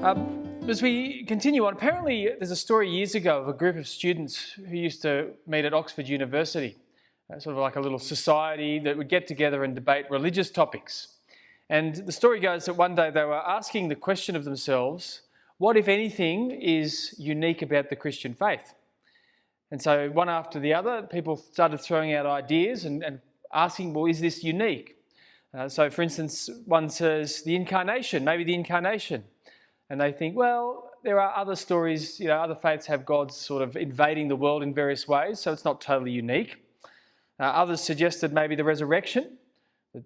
As we continue on, apparently there's a story years ago of a group of students who used to meet at Oxford University, sort of like a little society that would get together and debate religious topics. And the story goes that one day they were asking the question of themselves, what, if anything, is unique about the Christian faith? And so one after the other, people started throwing out ideas and asking, well, is this unique? So for instance, one says the incarnation, maybe the incarnation. And they think, well, there are other stories, other faiths have gods sort of invading the world in various ways, so it's not totally unique. Others suggested maybe the resurrection,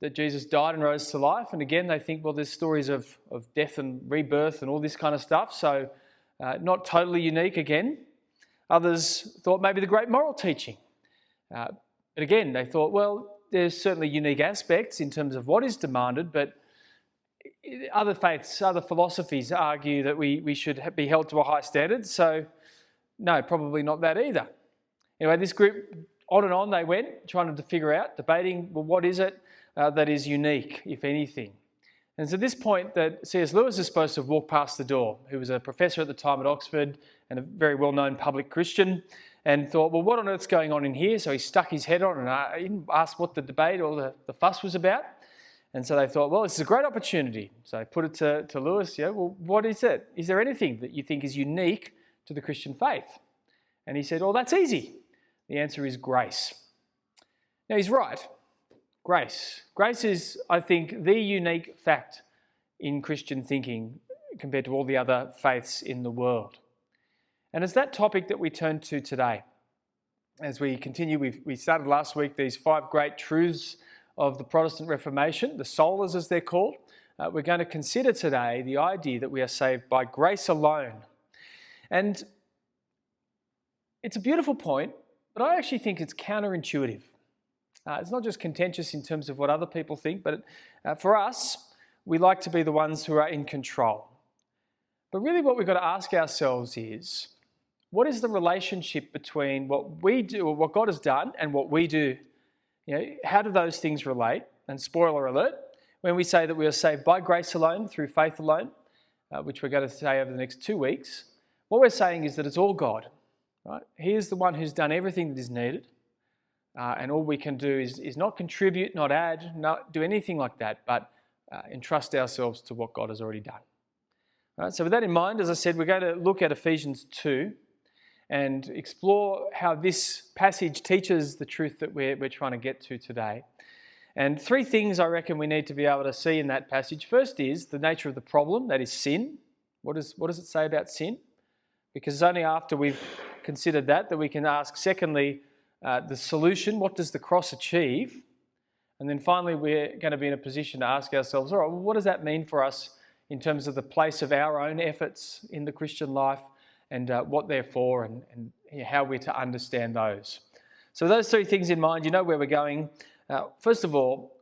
that Jesus died and rose to life. And again, they think, well, there's stories of death and rebirth and all this kind of stuff, so not totally unique again. Others thought maybe the great moral teaching. But again, they thought, well, there's certainly unique aspects in terms of what is demanded, but other faiths, other philosophies argue that we should be held to a high standard, so no, probably not that either. Anyway, this group, on and on they went, trying to figure out, debating, well, what is it that is unique, if anything? And it's at this point that C.S. Lewis is supposed to have walked past the door, who was a professor at the time at Oxford and a very well-known public Christian, and thought, well, what on earth's going on in here? So he stuck his head on and asked what the debate or the fuss was about. And so they thought, well, this is a great opportunity. So they put it to Lewis, well, what is it? Is there anything that you think is unique to the Christian faith? And he said, oh, that's easy. The answer is grace. Now, he's right. Grace. Grace is, I think, the unique fact in Christian thinking compared to all the other faiths in the world. And it's that topic that we turn to today. As we continue, we started last week these 5 great truths of the Protestant Reformation, the solas as they're called. We're going to consider today the idea that we are saved by grace alone. And it's a beautiful point, but I actually think it's counterintuitive. It's not just contentious in terms of what other people think, but for us, we like to be the ones who are in control. But really what we've got to ask ourselves is, what is the relationship between what we do, or what God has done, and what we do? How do those things relate? And spoiler alert, when we say that we are saved by grace alone, through faith alone, which we're going to say over the next 2 weeks, what we're saying is that it's all God. Right? He is the one who's done everything that is needed. And all we can do is not contribute, not add, not do anything like that, but entrust ourselves to what God has already done. Right? So with that in mind, as I said, we're going to look at Ephesians 2 and explore how this passage teaches the truth that we're trying to get to today. And 3 things I reckon we need to be able to see in that passage. First is the nature of the problem, that is sin. What does it say about sin? Because it's only after we've considered that we can ask, secondly, the solution, what does the cross achieve? And then finally, we're going to be in a position to ask ourselves, all right, well, what does that mean for us in terms of the place of our own efforts in the Christian life, and what they're for, and how we're to understand those. So with those 3 things in mind, you know where we're going. First of all,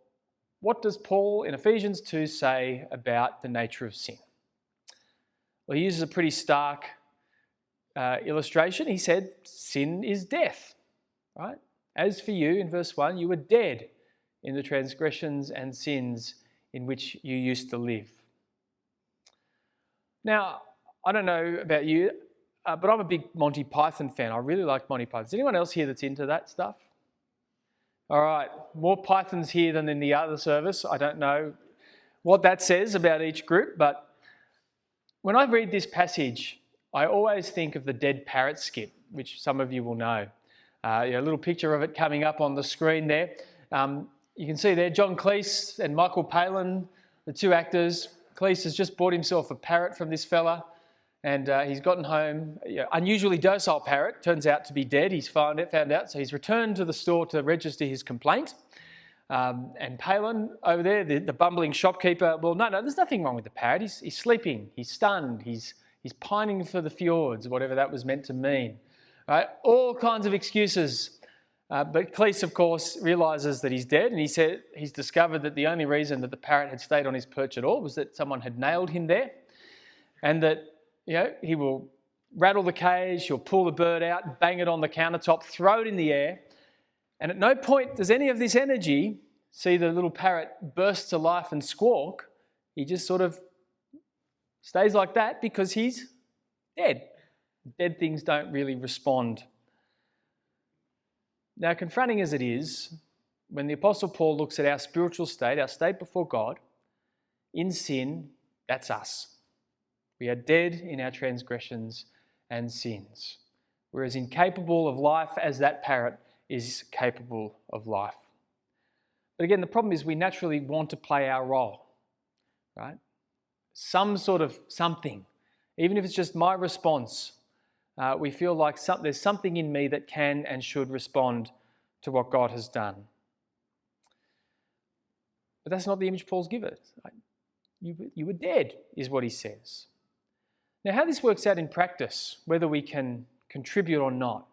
what does Paul in Ephesians 2 say about the nature of sin? Well, he uses a pretty stark illustration. He said, sin is death, right? As for you, in verse 1, you were dead in the transgressions and sins in which you used to live. Now, I don't know about you, but I'm a big Monty Python fan. I really like Monty Python. Is anyone else here that's into that stuff? All right, more Pythons here than in the other service. I don't know what that says about each group, but when I read this passage, I always think of the Dead Parrot skit, which some of you will know. A little picture of it coming up on the screen there. You can see there John Cleese and Michael Palin, the 2 actors. Cleese has just bought himself a parrot from this fella. And he's gotten home, unusually docile parrot, turns out to be dead, he's found out. So he's returned to the store to register his complaint. And Palin over there, the bumbling shopkeeper, well, no, there's nothing wrong with the parrot. He's sleeping, he's stunned, he's pining for the fjords, whatever that was meant to mean. Right? All kinds of excuses. But Cleese, of course, realises that he's dead, and he said he's discovered that the only reason that the parrot had stayed on his perch at all was that someone had nailed him there, and that he will rattle the cage, he'll pull the bird out, bang it on the countertop, throw it in the air, and at no point does any of this energy see the little parrot burst to life and squawk. He just sort of Stays like that because he's dead. Dead things don't really respond. Now, confronting as it is, when the Apostle Paul looks at our spiritual state, our state before God, in sin, that's us. We are dead in our transgressions and sins. We're as incapable of life as that parrot is capable of life. But again, the problem is we naturally want to play our role, right? Some sort of something, even if it's just my response, we feel like there's something in me that can and should respond to what God has done. But that's not the image Paul's given. Right? You were dead, is what he says. Now, how this works out in practice, whether we can contribute or not,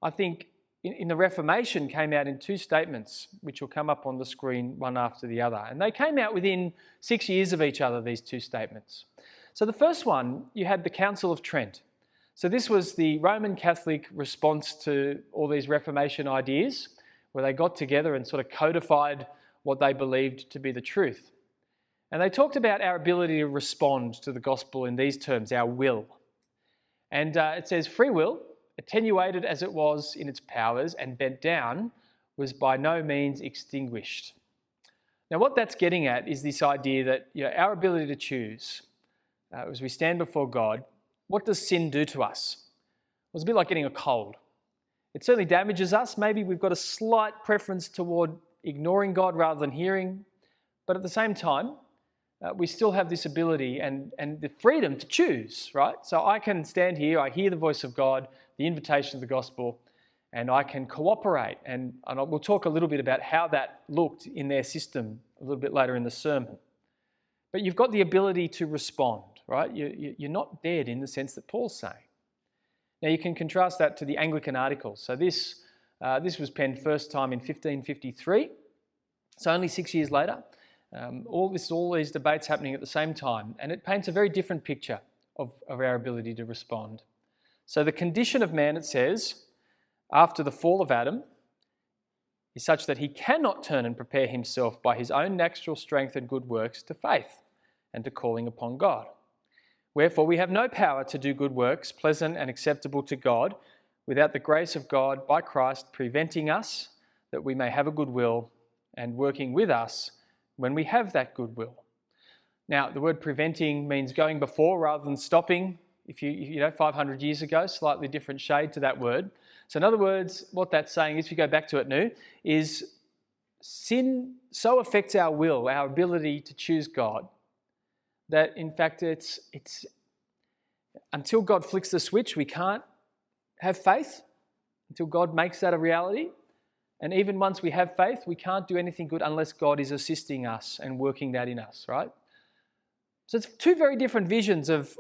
I think in the Reformation came out in two statements, which will come up on the screen one after the other. And they came out within 6 years of each other, these two statements. So the first one, you had the Council of Trent. So this was the Roman Catholic response to all these Reformation ideas, where they got together and sort of codified what they believed to be the truth. And they talked about our ability to respond to the gospel in these terms, our will. And it says, free will, attenuated as it was in its powers and bent down, was by no means extinguished. Now, what that's getting at is this idea that our ability to choose, as we stand before God, what does sin do to us? Well, it's a bit like getting a cold. It certainly damages us. Maybe we've got a slight preference toward ignoring God rather than hearing. But at the same time, we still have this ability and the freedom to choose, right? So I can stand here, I hear the voice of God, the invitation of the gospel, and I can cooperate. And we'll talk a little bit about how that looked in their system a little bit later in the sermon. But you've got the ability to respond, right? You're not dead in the sense that Paul's saying. Now you can contrast that to the Anglican articles. So this was penned first time in 1553. So only 6 years later. All these debates happening at the same time, and it paints a very different picture of our ability to respond. So the condition of man, it says, after the fall of Adam, is such that he cannot turn and prepare himself by his own natural strength and good works to faith and to calling upon God. Wherefore we have no power to do good works, pleasant and acceptable to God, without the grace of God by Christ preventing us, that we may have a good will, and working with us when we have that goodwill. Now, the word preventing means going before rather than stopping. If you 500 years ago, slightly different shade to that word. So in other words, what that's saying is, if you go back to it now, is sin so affects our will, our ability to choose God, that in fact it's until God flicks the switch, we can't have faith, until God makes that a reality. And even once we have faith, we can't do anything good unless God is assisting us and working that in us, right? So it's two very different visions of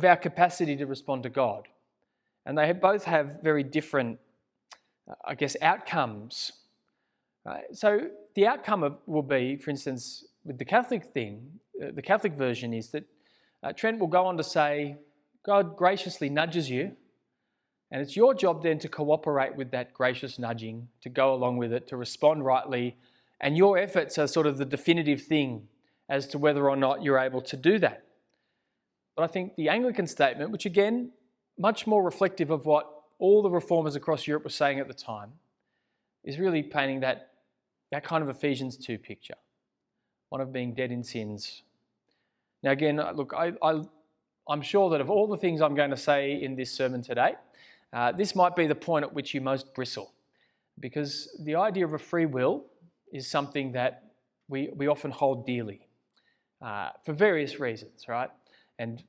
our capacity to respond to God. And they both have very different, outcomes. Right? So the outcome will be, for instance, with the Catholic thing, the Catholic version is that Trent will go on to say, God graciously nudges you, and it's your job then to cooperate with that gracious nudging, to go along with it, to respond rightly. And your efforts are sort of the definitive thing as to whether or not you're able to do that. But I think the Anglican statement, which again, much more reflective of what all the reformers across Europe were saying at the time, is really painting that kind of Ephesians 2 picture. One of being dead in sins. Now again, look, I'm sure that of all the things I'm going to say in this sermon today, this might be the point at which you most bristle, because the idea of a free will is something that we often hold dearly for various reasons, right? And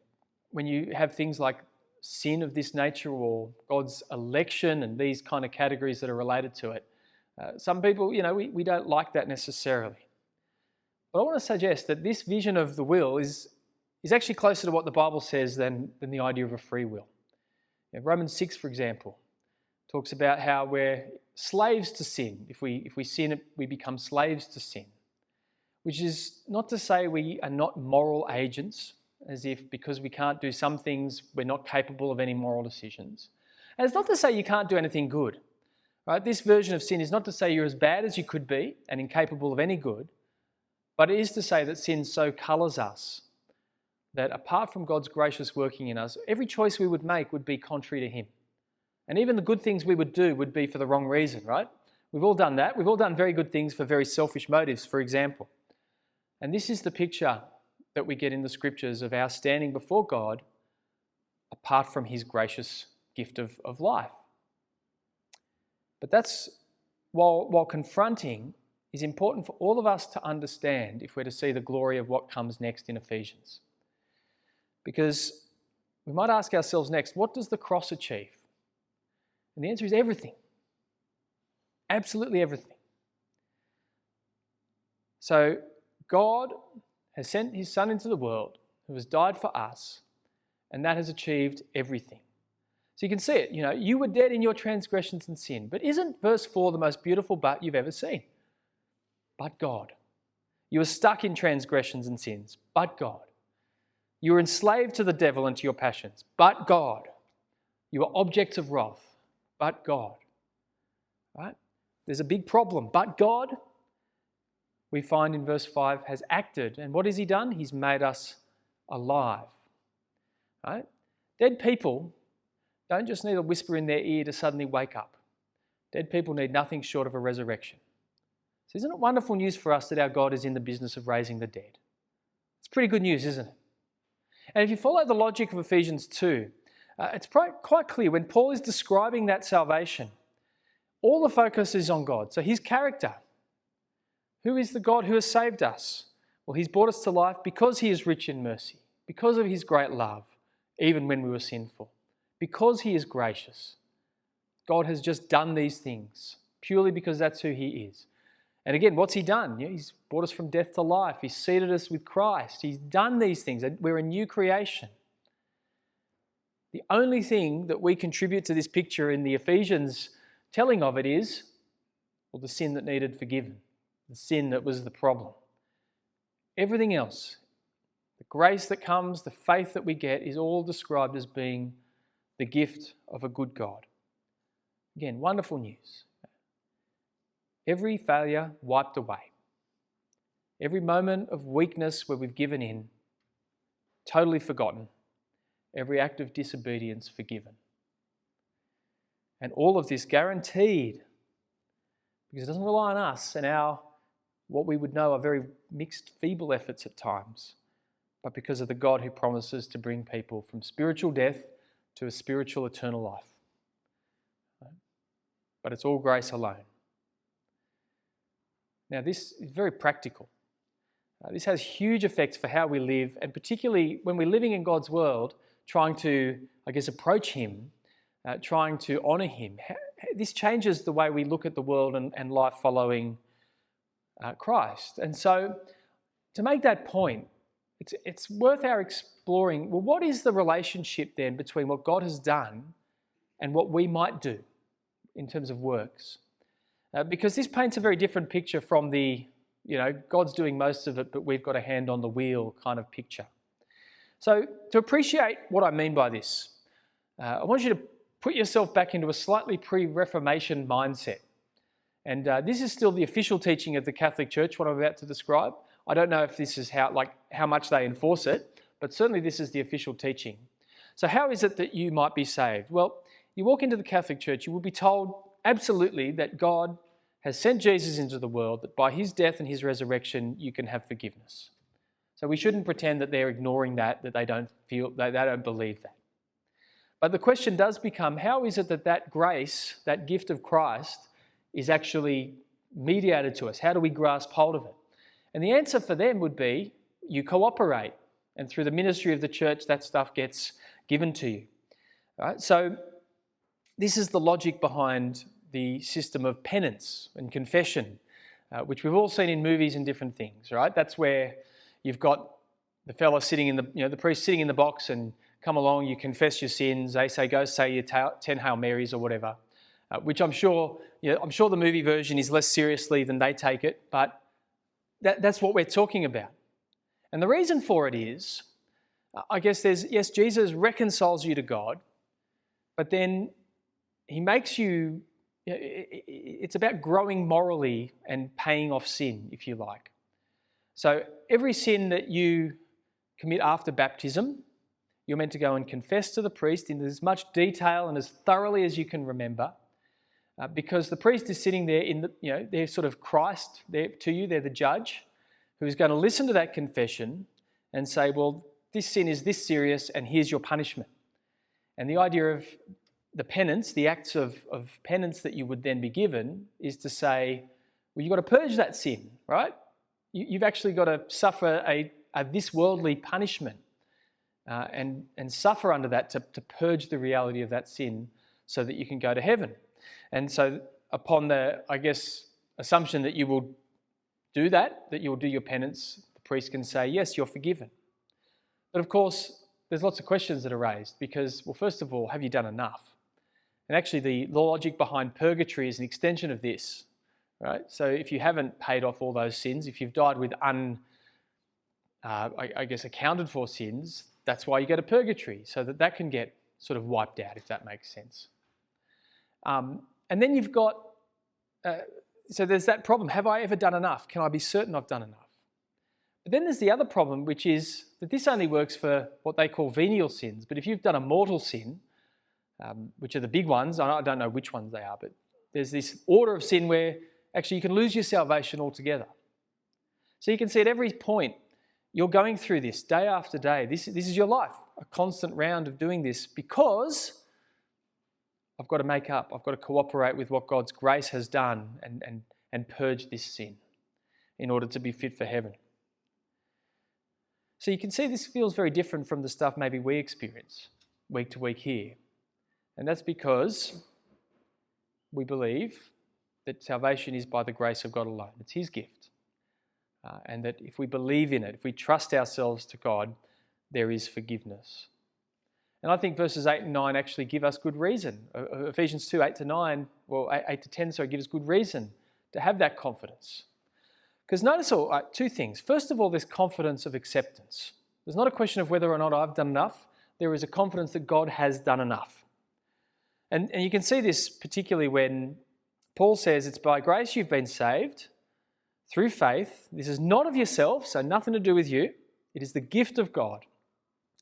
when you have things like sin of this nature or God's election and these kind of categories that are related to it, some people, we don't like that necessarily. But I want to suggest that this vision of the will is actually closer to what the Bible says than the idea of a free will. Romans 6, for example, talks about how we're slaves to sin. If we sin, we become slaves to sin, which is not to say we are not moral agents, as if because we can't do some things, we're not capable of any moral decisions. And it's not to say you can't do anything good. Right? This version of sin is not to say you're as bad as you could be and incapable of any good, but it is to say that sin so colours us that apart from God's gracious working in us, every choice we would make would be contrary to him. And even the good things we would do would be for the wrong reason, right? We've all done that. We've all done very good things for very selfish motives, for example. And this is the picture that we get in the scriptures of our standing before God apart from his gracious gift of life. But that's, while confronting, is important for all of us to understand if we're to see the glory of what comes next in Ephesians. Because we might ask ourselves next, what does the cross achieve? And the answer is everything. Absolutely everything. So God has sent his Son into the world who has died for us, and that has achieved everything. So you can see it, you were dead in your transgressions and sin. But isn't verse 4 the most beautiful but you've ever seen? But God. You were stuck in transgressions and sins, but God. You were enslaved to the devil and to your passions, but God. You were objects of wrath, but God. Right? There's a big problem, but God, we find in verse 5, has acted. And what has he done? He's made us alive. Right? Dead people don't just need a whisper in their ear to suddenly wake up. Dead people need nothing short of a resurrection. So isn't it wonderful news for us that our God is in the business of raising the dead? It's pretty good news, isn't it? And if you follow the logic of Ephesians 2, it's quite clear when Paul is describing that salvation, all the focus is on God. So his character. Who is the God who has saved us? Well, he's brought us to life because he is rich in mercy, because of his great love, even when we were sinful, because he is gracious. God has just done these things purely because that's who he is. And again, what's he done? He's brought us from death to life. He's seated us with Christ. He's done these things. We're a new creation. The only thing that we contribute to this picture in the Ephesians telling of it is, well, the sin that needed forgiven, the sin that was the problem. Everything else, the grace that comes, the faith that we get, is all described as being the gift of a good God. Again, wonderful news. Every failure wiped away. Every moment of weakness where we've given in, totally forgotten. Every act of disobedience forgiven. And all of this guaranteed, because it doesn't rely on us and our, what we would know are very mixed, feeble efforts at times, but because of the God who promises to bring people from spiritual death to a spiritual eternal life. But it's all grace alone. Now, this is very practical. This has huge effects for how we live, and particularly when we're living in God's world, trying to, approach him, trying to honour him. This changes the way we look at the world and life following Christ. And so, to make that point, it's worth our exploring, well, what is the relationship then between what God has done and what we might do in terms of works? Because this paints a very different picture from the, God's doing most of it, but we've got a hand on the wheel kind of picture. So to appreciate what I mean by this, I want you to put yourself back into a slightly pre-Reformation mindset. And this is still the official teaching of the Catholic Church, what I'm about to describe. I don't know if this is how much they enforce it, but certainly this is the official teaching. So how is it that you might be saved? Well, you walk into the Catholic Church, you will be told absolutely that God has sent Jesus into the world, that by his death and his resurrection, you can have forgiveness. So we shouldn't pretend that they're ignoring that they don't believe that. But the question does become, how is it that grace, that gift of Christ, is actually mediated to us? How do we grasp hold of it? And the answer for them would be, you cooperate. And through the ministry of the church, that stuff gets given to you. Right? So this is the logic behind the system of penance and confession, which we've all seen in movies and different things, right? That's where you've got the fella sitting in the priest sitting in the box and come along, you confess your sins, they say, go say your 10 Hail Marys or whatever, which I'm sure the movie version is less seriously than they take it, but that's what we're talking about. And the reason for it is, Jesus reconciles you to God, but then he makes you, it's about growing morally and paying off sin, if you like. So every sin that you commit after baptism. You're meant to go and confess to the priest in as much detail and as thoroughly as you can remember, because the priest is sitting there they're sort of Christ there to you. They're the judge who's going to listen to that confession and say, well, this sin is this serious and here's your punishment. And the idea of the penance, the acts of penance that you would then be given, is to say, well, you've got to purge that sin, right? You've actually got to suffer a this worldly punishment and suffer under that to purge the reality of that sin so that you can go to heaven. And so upon the, assumption that you will do that you'll do your penance, the priest can say, yes, you're forgiven. But of course, there's lots of questions that are raised because, well, first of all, have you done enough? And actually the logic behind purgatory is an extension of this, right? So if you haven't paid off all those sins, if you've died with accounted for sins, that's why you go to purgatory, so that can get sort of wiped out, if that makes sense. And then you've got, so there's that problem. Have I ever done enough? Can I be certain I've done enough? But then there's the other problem, which is that this only works for what they call venial sins. But if you've done a mortal sin, which are the big ones, I don't know which ones they are, but there's this order of sin where actually you can lose your salvation altogether. So you can see at every point, you're going through this day after day. This is your life, a constant round of doing this because I've got to make up. I've got to cooperate with what God's grace has done and purge this sin in order to be fit for heaven. So you can see this feels very different from the stuff maybe we experience week to week here. And that's because we believe that salvation is by the grace of God alone. It's His gift. And that if we believe in it, if we trust ourselves to God, there is forgiveness. And I think verses 8 and 9 actually give us good reason. Ephesians 2, 8 to 9, well, 8 to 10, give us good reason to have that confidence. Because notice two things. First of all, this confidence of acceptance. There's not a question of whether or not I've done enough. There is a confidence that God has done enough. And you can see this particularly when Paul says it's by grace you've been saved through faith. This is not of yourself, so nothing to do with you. It is the gift of God,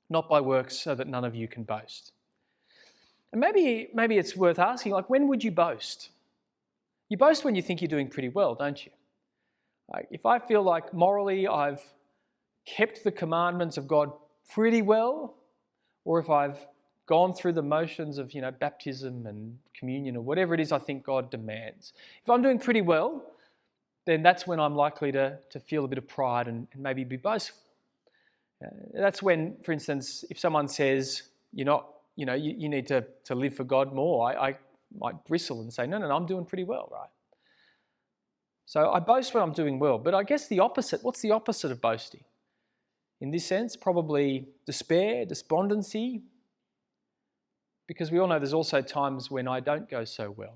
not by works, so that none of you can boast. And maybe it's worth asking, when would you boast? You boast when you think you're doing pretty well, don't you? If I feel like morally I've kept the commandments of God pretty well, or if I've gone through the motions of, baptism and communion or whatever it is I think God demands. If I'm doing pretty well, then that's when I'm likely to feel a bit of pride and maybe be boastful. That's when, for instance, if someone says, you need to live for God more, I might bristle and say, no, I'm doing pretty well, right? So I boast when I'm doing well. But I guess the opposite, what's the opposite of boasting? In this sense, probably despair, despondency, because we all know there's also times when I don't go so well,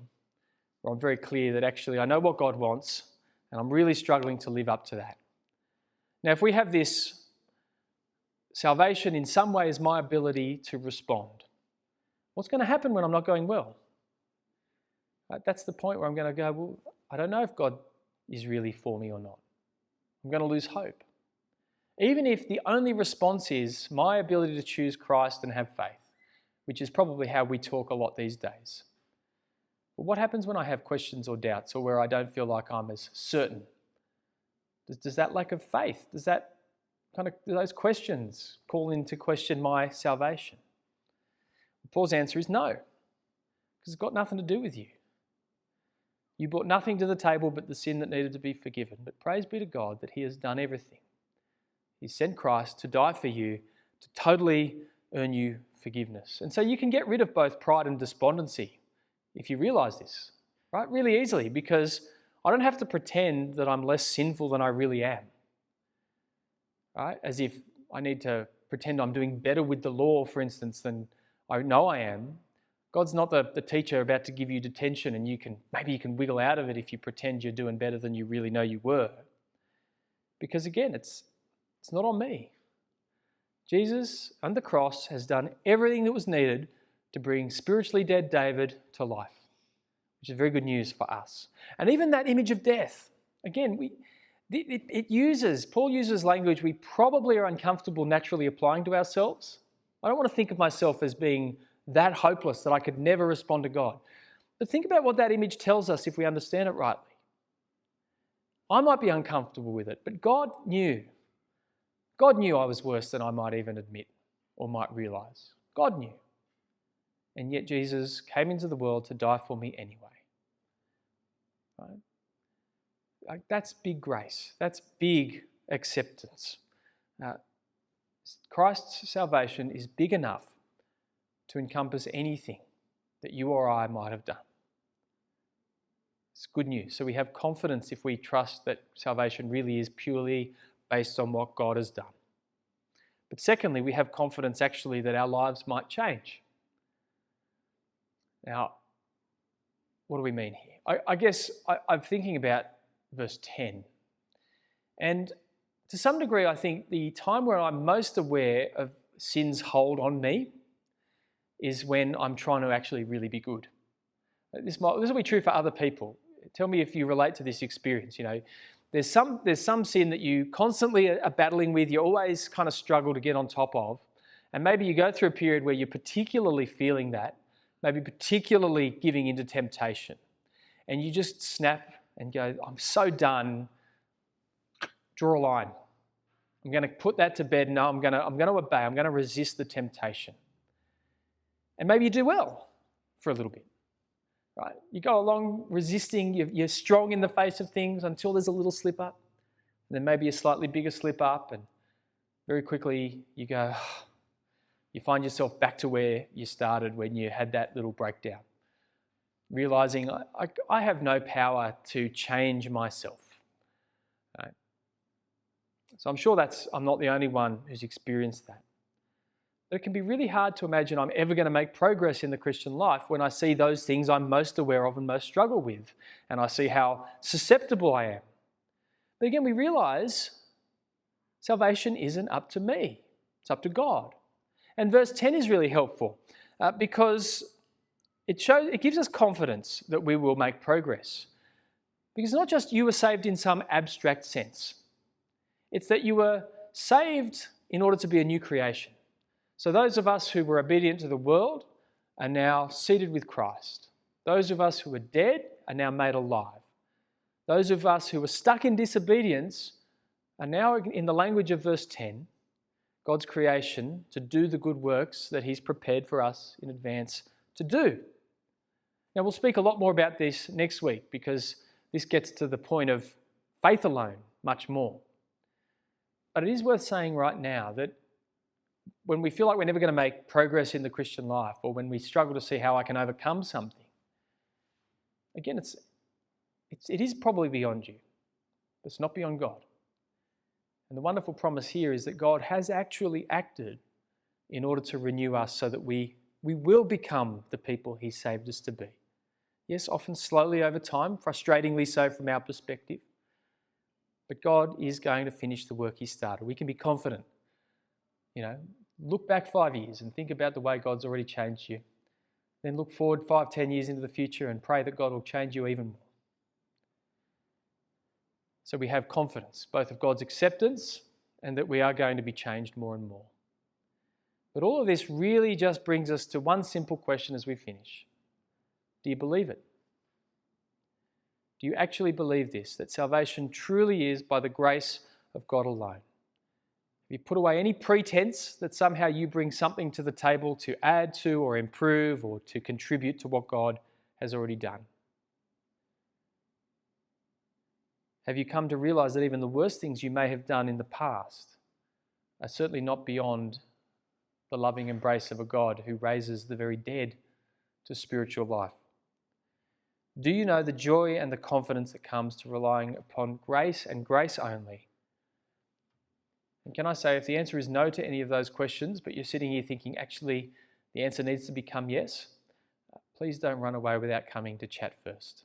where I'm very clear that actually I know what God wants and I'm really struggling to live up to that. Now, if we have this, salvation in some way is my ability to respond. What's going to happen when I'm not going well? That's the point where I'm going to go, well, I don't know if God is really for me or not. I'm going to lose hope. Even if the only response is my ability to choose Christ and have faith, which is probably how we talk a lot these days. But what happens when I have questions or doubts or where I don't feel like I'm as certain? Does that lack of faith, do those questions call into question my salvation? Paul's answer is no, because it's got nothing to do with you. You brought nothing to the table but the sin that needed to be forgiven. But praise be to God that He has done everything. He sent Christ to die for you, to totally earn you forgiveness. And so you can get rid of both pride and despondency if you realise this, right? Really easily, because I don't have to pretend that I'm less sinful than I really am, right? As if I need to pretend I'm doing better with the law, for instance, than I know I am. God's not the teacher about to give you detention and maybe you can wiggle out of it if you pretend you're doing better than you really know you were. Because again, it's not on me. Jesus on the cross has done everything that was needed to bring spiritually dead David to life, which is very good news for us. And even that image of death, again, Paul uses language we probably are uncomfortable naturally applying to ourselves. I don't want to think of myself as being that hopeless that I could never respond to God. But think about what that image tells us if we understand it rightly. I might be uncomfortable with it, but God knew. God knew I was worse than I might even admit or might realise. God knew. And yet Jesus came into the world to die for me anyway. Right? Like, that's big grace. That's big acceptance. Christ's salvation is big enough to encompass anything that you or I might have done. It's good news. So we have confidence if we trust that salvation really is purely based on what God has done. But secondly, we have confidence actually that our lives might change. Now, what do we mean here? I guess I'm thinking about verse 10. And to some degree, I think the time where I'm most aware of sin's hold on me is when I'm trying to actually really be good. This will be true for other people. Tell me if you relate to this experience. You know, there's some sin that you constantly are battling with, you always kind of struggle to get on top of. And maybe you go through a period where you're particularly feeling that, maybe particularly giving into temptation. And you just snap and go, I'm so done. Draw a line. I'm going to put that to bed. No, I'm going to obey. I'm going to resist the temptation. And maybe you do well for a little bit. Right? You go along resisting, you're strong in the face of things until there's a little slip up. And then maybe a slightly bigger slip up, and very quickly you go, you find yourself back to where you started when you had that little breakdown. Realising I have no power to change myself. Right? So I'm sure I'm not the only one who's experienced that. But it can be really hard to imagine I'm ever going to make progress in the Christian life when I see those things I'm most aware of and most struggle with, and I see how susceptible I am. But again, we realise salvation isn't up to me. It's up to God. And verse 10 is really helpful because it gives us confidence that we will make progress. Because not just you were saved in some abstract sense. It's that you were saved in order to be a new creation. So those of us who were obedient to the world are now seated with Christ. Those of us who were dead are now made alive. Those of us who were stuck in disobedience are now, in the language of verse 10, God's creation to do the good works that He's prepared for us in advance to do. Now, we'll speak a lot more about this next week because this gets to the point of faith alone much more. But it is worth saying right now that when we feel like we're never going to make progress in the Christian life, or when we struggle to see how I can overcome something, again, it is probably beyond you, but it's not beyond God. And the wonderful promise here is that God has actually acted in order to renew us so that we will become the people He saved us to be. Yes, often slowly over time, frustratingly so from our perspective, but God is going to finish the work He started. We can be confident. You know, look back 5 years and think about the way God's already changed you. Then look forward 5, 10 years into the future and pray that God will change you even more. So we have confidence, both of God's acceptance and that we are going to be changed more and more. But all of this really just brings us to one simple question as we finish. Do you believe it? Do you actually believe this, that salvation truly is by the grace of God alone? Have you put away any pretense that somehow you bring something to the table to add to or improve or to contribute to what God has already done? Have you come to realise that even the worst things you may have done in the past are certainly not beyond the loving embrace of a God who raises the very dead to spiritual life? Do you know the joy and the confidence that comes to relying upon grace and grace only? And can I say, if the answer is no to any of those questions, but you're sitting here thinking, actually, the answer needs to become yes, please don't run away without coming to chat first.